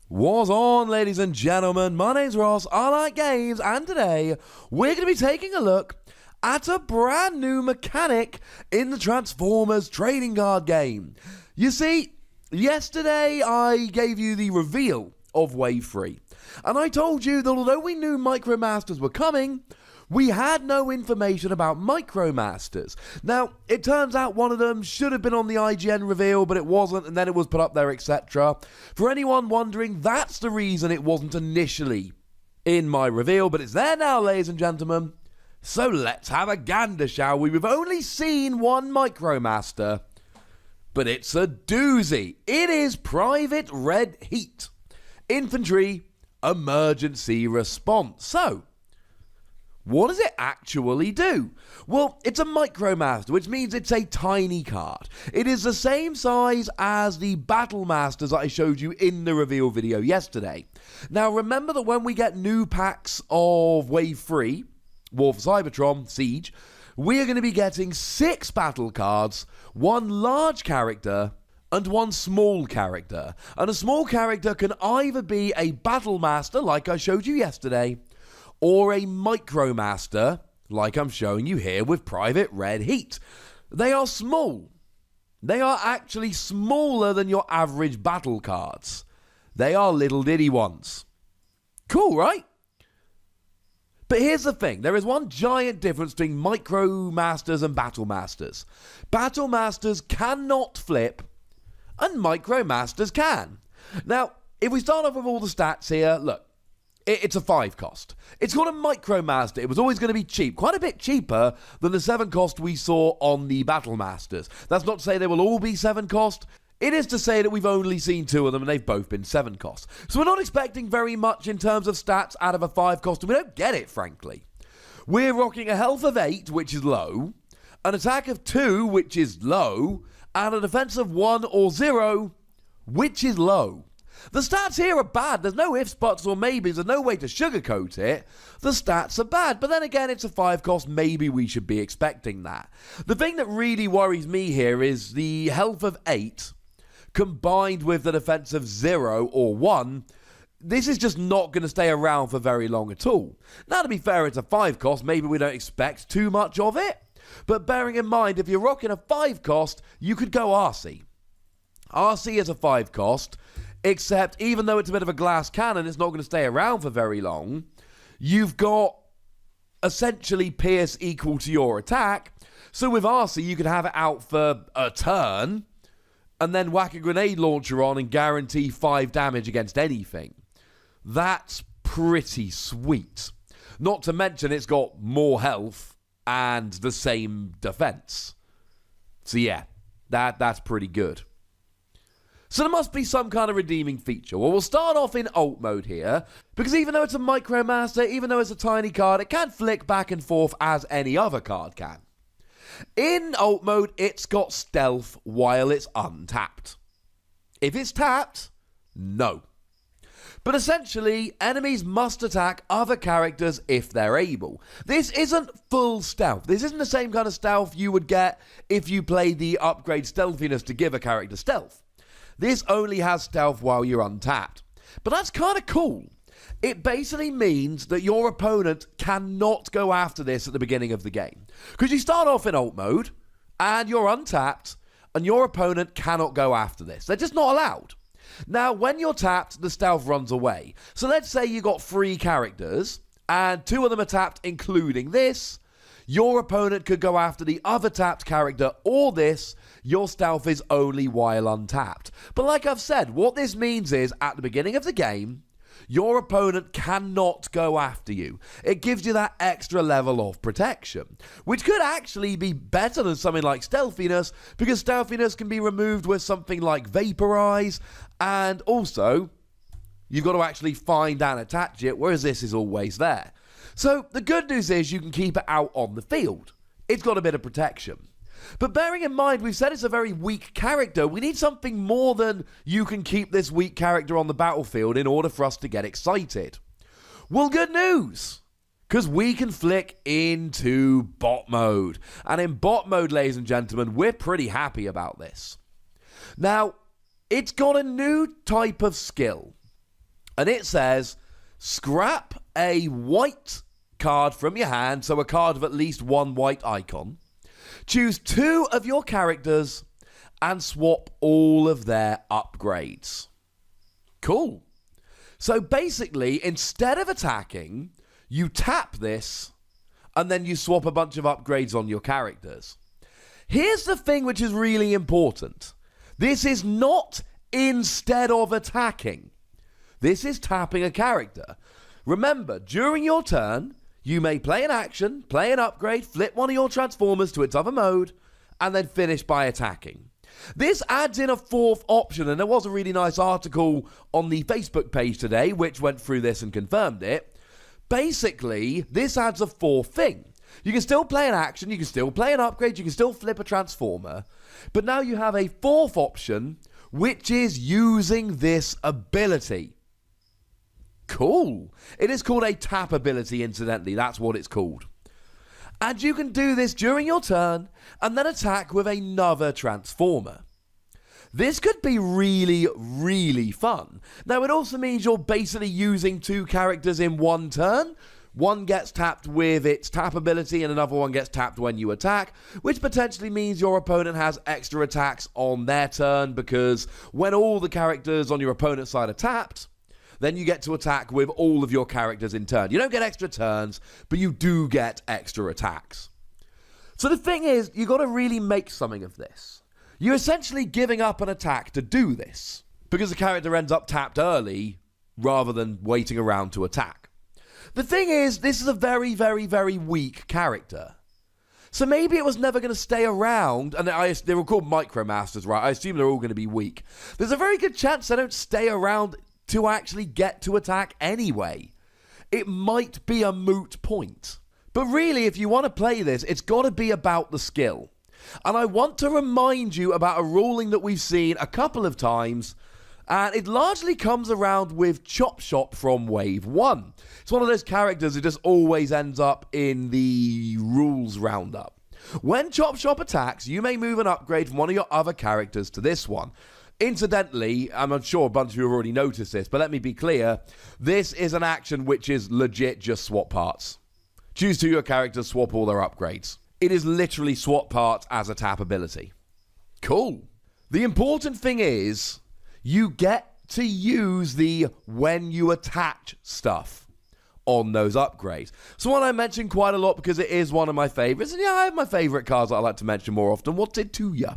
What's on, ladies and gentlemen? My name's Ross, I like games, and today we're going to be taking a look at a brand new mechanic in the Transformers trading card game. You see, yesterday I gave you the reveal of Wave 3, and I told you that although we knew Micromasters were coming, we had no information about Micromasters. Now, it turns out one of them should have been on the IGN reveal, but it wasn't, and then it was put up there, etc. For anyone wondering, that's the reason it wasn't initially in my reveal, but it's there now, ladies and gentlemen. So let's have a gander, shall we? We've only seen one Micromaster, but it's a doozy. It is Private Red Heat. Infantry Emergency Response. So, what does it actually do? Well, it's a Micromaster, which means it's a tiny card. It is the same size as the Battle Masters that I showed you in the reveal video yesterday. Now, remember that when we get new packs of Wave 3, War for Cybertron, Siege, we are going to be getting 6 battle cards, 1 large character, and 1 small character. And a small character can either be a Battle Master, like I showed you yesterday, or a Micromaster, like I'm showing you here with Private Red Heat. They are small. They are actually smaller than your average battle cards. They are little ditty ones. Cool, right? But here's the thing. There is one giant difference between Micromasters and Battle Masters. Battle Masters cannot flip, and Micromasters can. Now, if we start off with all the stats here, look. It's a 5 cost. It's called a Micromaster. It was always going to be cheap. Quite a bit cheaper than the 7 cost we saw on the Battle Masters. That's not to say they will all be 7 cost. It is to say that we've only seen 2 of them and they've both been 7 cost. So we're not expecting very much in terms of stats out of a 5 cost, and we don't get it, frankly. We're rocking a health of 8, which is low, an attack of 2, which is low, and a defense of 1 or 0, which is low. The stats here are bad. There's no ifs, buts, or maybes. There's no way to sugarcoat it. The stats are bad. But then again, it's a 5 cost. Maybe we should be expecting that. The thing that really worries me here is the health of 8 combined with the defense of 0 or 1. This is just not going to stay around for very long at all. Now, to be fair, it's a 5 cost. Maybe we don't expect too much of it. But bearing in mind, if you're rocking a 5 cost, you could go RC. RC is a 5 cost. Except, even though it's a bit of a glass cannon, it's not going to stay around for very long. You've got, essentially, Pierce equal to your attack. So with RC, you could have it out for a turn, and then whack a grenade launcher on and guarantee 5 damage against anything. That's pretty sweet. Not to mention, it's got more health and the same defense. So yeah, that's pretty good. So there must be some kind of redeeming feature. Well, we'll start off in alt mode here, because even though it's a Micromaster, even though it's a tiny card, it can flick back and forth as any other card can. In alt mode, it's got stealth while it's untapped. If it's tapped, no. But essentially, enemies must attack other characters if they're able. This isn't full stealth. This isn't the same kind of stealth you would get if you played the upgrade stealthiness to give a character stealth. This only has stealth while you're untapped. But that's kind of cool. It basically means that your opponent cannot go after this at the beginning of the game. Because you start off in alt mode, and you're untapped, and your opponent cannot go after this. They're just not allowed. Now, when you're tapped, the stealth runs away. So let's say you got 3 characters, and 2 of them are tapped, including this. Your opponent could go after the other tapped character or this. Your stealth is only while untapped. But like I've said, what this means is, at the beginning of the game, your opponent cannot go after you. It gives you that extra level of protection, which could actually be better than something like stealthiness, because stealthiness can be removed with something like vaporize, and also, you've got to actually find and attach it, whereas this is always there. So the good news is you can keep it out on the field. It's got a bit of protection. But bearing in mind, we've said it's a very weak character, we need something more than you can keep this weak character on the battlefield in order for us to get excited. Well, good news! Because we can flick into bot mode. And in bot mode, ladies and gentlemen, we're pretty happy about this. Now, it's got a new type of skill. And it says, scrap a white card from your hand, so a card of at least one white icon. Choose 2 of your characters and swap all of their upgrades. Cool. So basically, instead of attacking, you tap this and then you swap a bunch of upgrades on your characters. Here's the thing which is really important. This is not instead of attacking. This is tapping a character. Remember, during your turn, you may play an action, play an upgrade, flip one of your transformers to its other mode, and then finish by attacking. This adds in a 4th option, and there was a really nice article on the Facebook page today which went through this and confirmed it. Basically, this adds a 4th thing. You can still play an action, you can still play an upgrade, you can still flip a transformer, but now you have a 4th option, which is using this ability. Cool. It is called a tap ability, incidentally. That's what it's called. And you can do this during your turn and then attack with another transformer. This could be really, really fun. Now, it also means you're basically using 2 characters in one turn. One gets tapped with its tap ability and another one gets tapped when you attack, which potentially means your opponent has extra attacks on their turn, because when all the characters on your opponent's side are tapped, then you get to attack with all of your characters in turn. You don't get extra turns, but you do get extra attacks. So the thing is, you've got to really make something of this. You're essentially giving up an attack to do this, because the character ends up tapped early rather than waiting around to attack. The thing is, this is a very, very, very weak character. So maybe it was never going to stay around, and they were called Micromasters, right? I assume they're all going to be weak. There's a very good chance they don't stay around to actually get to attack anyway. It might be a moot point. But really, if you want to play this, it's got to be about the skill. And I want to remind you about a ruling that we've seen a couple of times, and it largely comes around with Chop Shop from Wave 1. It's one of those characters who just always ends up in the rules roundup. When Chop Shop attacks, you may move an upgrade from one of your other characters to this one. Incidentally, I'm sure a bunch of you have already noticed this, but let me be clear. This is an action which is legit just swap parts. Choose 2 of your characters, swap all their upgrades. It is literally swap parts as a tap ability. Cool. The important thing is, you get to use the when you attach stuff on those upgrades. So one I mentioned quite a lot because it is one of my favorites. And yeah, I have my favorite cards that I like to mention more often. What's it to ya?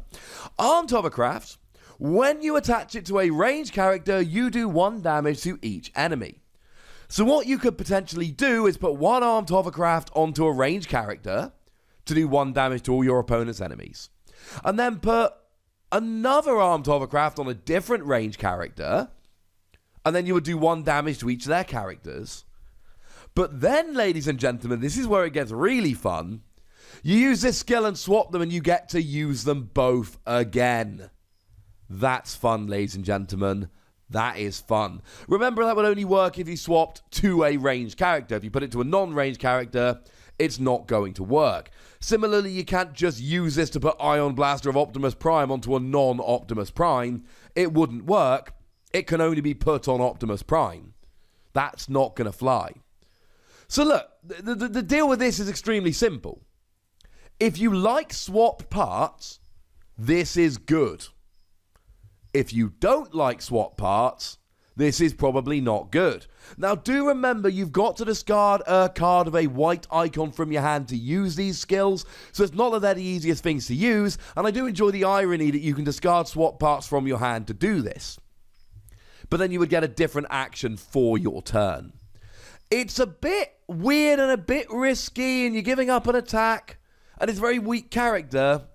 Armed Hovercraft. When you attach it to a ranged character, you do 1 damage to each enemy. So what you could potentially do is put 1 armed hovercraft onto a ranged character to do 1 damage to all your opponent's enemies. And then put another armed hovercraft on a different ranged character, and then you would do 1 damage to each of their characters. But then, ladies and gentlemen, this is where it gets really fun. You use this skill and swap them, and you get to use them both again. That's fun, ladies and gentlemen. That is fun. Remember, that would only work if you swapped to a ranged character. If you put it to a non-ranged character, it's not going to work. Similarly, you can't just use this to put Ion Blaster of Optimus Prime onto a non-Optimus Prime. It wouldn't work. It can only be put on Optimus Prime. That's not going to fly. So look, the deal with this is extremely simple. If you like swap parts, this is good. If you don't like swap parts, this is probably not good. Now, do remember, you've got to discard a card of a white icon from your hand to use these skills, so it's not that they're the easiest things to use, and I do enjoy the irony that you can discard swap parts from your hand to do this. But then you would get a different action for your turn. It's a bit weird and a bit risky, and you're giving up an attack, and it's a very weak character,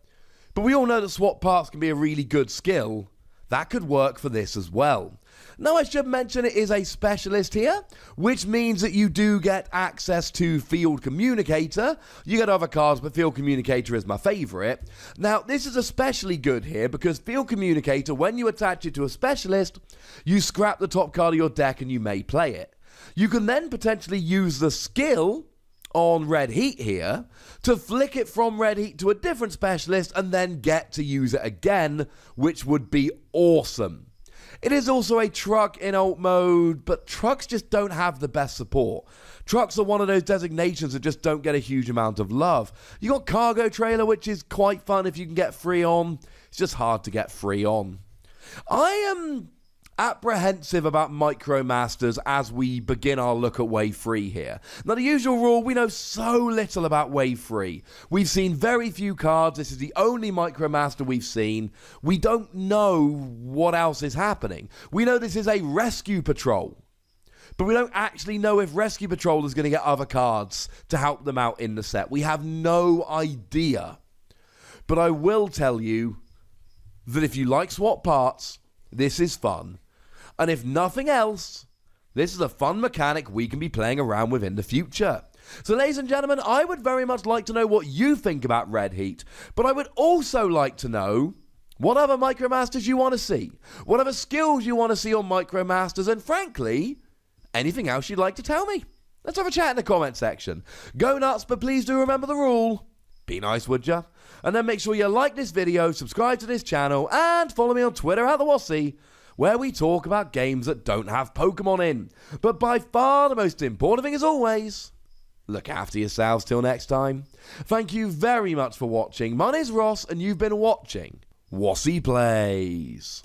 but we all know that swap parts can be a really good skill. That could work for this as well. Now, I should mention it is a specialist here, which means that you do get access to Field Communicator. You get other cards, but Field Communicator is my favorite. Now, this is especially good here because Field Communicator, when you attach it to a specialist, you scrap the top card of your deck and you may play it. You can then potentially use the skill on Red Heat here to flick it from Red Heat to a different specialist and then get to use it again, which would be awesome. It is also a truck in alt mode, but trucks just don't have the best support. Trucks are one of those designations that just don't get a huge amount of love. You got cargo trailer, which is quite fun if you can get free on. It's just hard to get free on. I am apprehensive about Micromasters as we begin our look at Wave 3 here. Now, the usual rule, we know so little about Wave 3. We've seen very few cards. This is the only Micromaster we've seen. We don't know what else is happening. We know this is a rescue patrol, but we don't actually know if Rescue Patrol is going to get other cards to help them out in the set. We have no idea. But I will tell you that if you like swap parts, this is fun. And if nothing else, this is a fun mechanic we can be playing around with in the future. So ladies and gentlemen, I would very much like to know what you think about Red Heat, but I would also like to know what other Micromasters you want to see, what other skills you want to see on Micromasters, and frankly, anything else you'd like to tell me. Let's have a chat in the comment section. Go nuts, but please do remember the rule. Be nice, would ya? And then make sure you like this video, subscribe to this channel, and follow me on Twitter at the Wossy, where we talk about games that don't have Pokemon in. But by far the most important thing, as always, look after yourselves till next time. Thank you very much for watching. My name's Ross, and you've been watching Wossy Plays.